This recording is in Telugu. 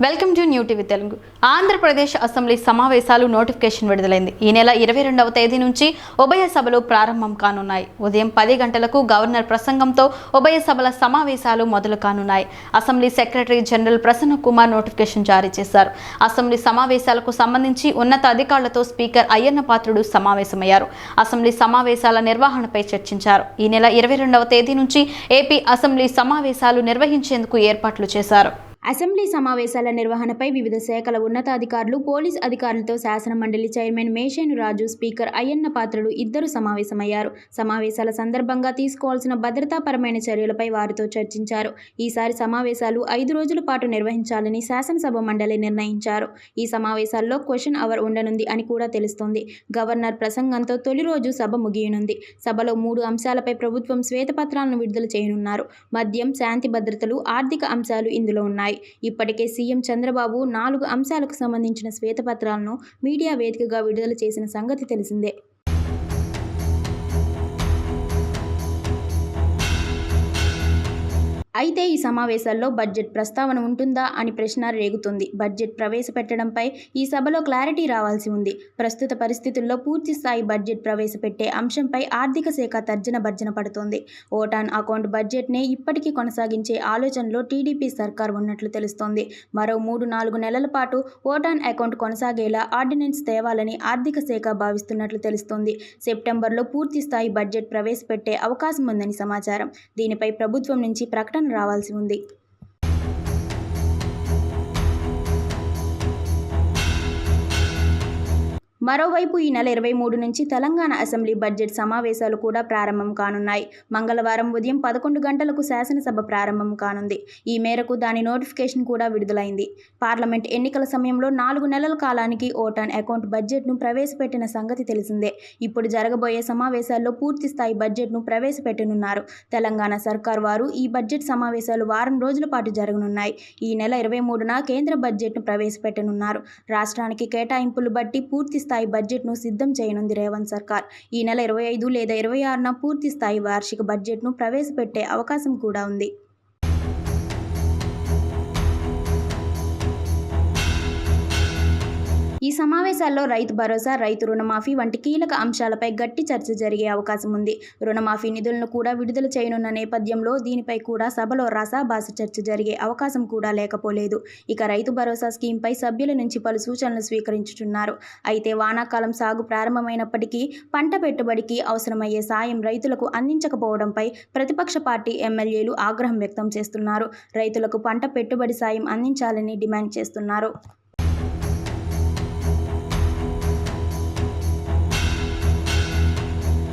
Welcome to new TV Telugu. Andhra Pradesh assembly సమావేశాలు నోటిఫికేషన్ విడుదలైంది. ఈ నెల 22వ తేదీ నుంచి ఉభయ సభలు ప్రారంభం కానున్నాయి. ఉదయం 10 గంటలకు గవర్నర్ ప్రసంగంతో ఉభయ సభల సమావేశాలు మొదలు కానున్నాయి. Assembly secretary general Prasanna Kumar notification జారీ చేశారు. అసెంబ్లీ సమావేశాలకు సంబంధించి ఉన్నత అధికారులతో స్పీకర్ అయ్యన్న పాత్రుడు సమావేశమయ్యారు. అసెంబ్లీ సమావేశాల నిర్వహణపై చర్చించారు. ఈ నెల 22వ తేదీ నుంచి ఏపీ అసెంబ్లీ సమావేశాలు నిర్వహించేందుకు ఏర్పాట్లు చేశారు. అసెంబ్లీ సమావేశాల నిర్వహణపై వివిధ శాఖల ఉన్నతాధికారులు, పోలీస్ అధికారులతో శాసన మండలి చైర్మన్ మేషేను రాజు, స్పీకర్ అయ్యన్న పాత్రుడు ఇద్దరు సమావేశమయ్యారు. సమావేశాల సందర్భంగా తీసుకోవాల్సిన భద్రతాపరమైన చర్యలపై వారితో చర్చించారు. ఈసారి సమావేశాలు 5 రోజుల పాటు నిర్వహించాలని శాసనసభ మండలి నిర్ణయించారు. ఈ సమావేశాల్లో క్వశ్చన్ అవర్ ఉండనుంది అని కూడా తెలుస్తోంది. గవర్నర్ ప్రసంగంతో తొలి రోజు సభ ముగియనుంది. సభలో 3 అంశాలపై ప్రభుత్వం శ్వేతపత్రాలను విడుదల చేయనున్నారు. మద్యం, శాంతి భద్రతలు, ఆర్థిక అంశాలు ఇందులో ఉన్నాయి. ఇప్పటికే సీఎం చంద్రబాబు 4 అంశాలకు సంబంధించిన శ్వేతపత్రాలను మీడియా వేదికగా విడుదల చేసిన సంగతి తెలిసిందే. అయితే ఈ సమావేశాల్లో బడ్జెట్ ప్రస్తావన ఉంటుందా అని ప్రశ్న రేగుతుంది. బడ్జెట్ ప్రవేశపెట్టడంపై ఈ సభలో క్లారిటీ రావాల్సి ఉంది. ప్రస్తుత పరిస్థితుల్లో పూర్తి స్థాయి బడ్జెట్ ప్రవేశపెట్టే అంశంపై ఆర్థిక శాఖ తర్జన భర్జన పడుతోంది. ఓటాన్ అకౌంట్ బడ్జెట్నే ఇప్పటికీ కొనసాగించే ఆలోచనలో టీడీపీ సర్కార్ ఉన్నట్లు తెలుస్తోంది. మరో 3-4 నెలల పాటు ఓటాన్ అకౌంట్ కొనసాగేలా ఆర్డినెన్స్ తేవాలని ఆర్థిక శాఖ భావిస్తున్నట్లు తెలుస్తోంది. సెప్టెంబర్లో పూర్తి స్థాయి బడ్జెట్ ప్రవేశపెట్టే అవకాశం ఉందని సమాచారం. దీనిపై ప్రభుత్వం నుంచి ప్రకటన రావాల్సి ఉంది. మరోవైపు ఈ నెల 23 నుంచి తెలంగాణ అసెంబ్లీ బడ్జెట్ సమావేశాలు కూడా ప్రారంభం కానున్నాయి. మంగళవారం ఉదయం 11 గంటలకు శాసనసభ ప్రారంభం కానుంది. ఈ మేరకు దాని నోటిఫికేషన్ కూడా విడుదలైంది. పార్లమెంట్ ఎన్నికల సమయంలో 4 నెలల కాలానికి ఓటాన్ అకౌంట్ బడ్జెట్ను ప్రవేశపెట్టిన సంగతి తెలిసిందే. ఇప్పుడు జరగబోయే సమావేశాల్లో పూర్తి స్థాయి బడ్జెట్ను ప్రవేశపెట్టనున్నారు. తెలంగాణ సర్కార్ వారు ఈ బడ్జెట్ సమావేశాలు వారం రోజుల పాటు జరగనున్నాయి. ఈ నెల 23న కేంద్ర బడ్జెట్ను ప్రవేశపెట్టనున్నారు. రాష్ట్రానికి కేటాయింపులు బట్టి పూర్తి స్థాయి బడ్జెట్ను సిద్ధం చేయనుంది రేవంత్ సర్కార్. ఈ నెల 25 లేదా 26న పూర్తి స్థాయి వార్షిక బడ్జెట్ను ప్రవేశపెట్టే అవకాశం కూడా ఉంది. ఈ సమావేశాల్లో రైతు భరోసా, రైతు రుణమాఫీ వంటి కీలక అంశాలపై గట్టి చర్చ జరిగే అవకాశం ఉంది. రుణమాఫీ నిధులను కూడా విడుదల చేయనున్న నేపథ్యంలో దీనిపై కూడా సభలో రసాభాస చర్చ జరిగే అవకాశం కూడా లేకపోలేదు. ఇక రైతు భరోసా స్కీమ్పై సభ్యుల నుంచి పలు సూచనలు స్వీకరించుతున్నారు. అయితే వానాకాలం సాగు ప్రారంభమైనప్పటికీ పంట పెట్టుబడికి అవసరమయ్యే సాయం రైతులకు అందించకపోవడంపై ప్రతిపక్ష పార్టీ ఎమ్మెల్యేలు ఆగ్రహం వ్యక్తం చేస్తున్నారు. రైతులకు పంట పెట్టుబడి సాయం అందించాలని డిమాండ్ చేస్తున్నారు.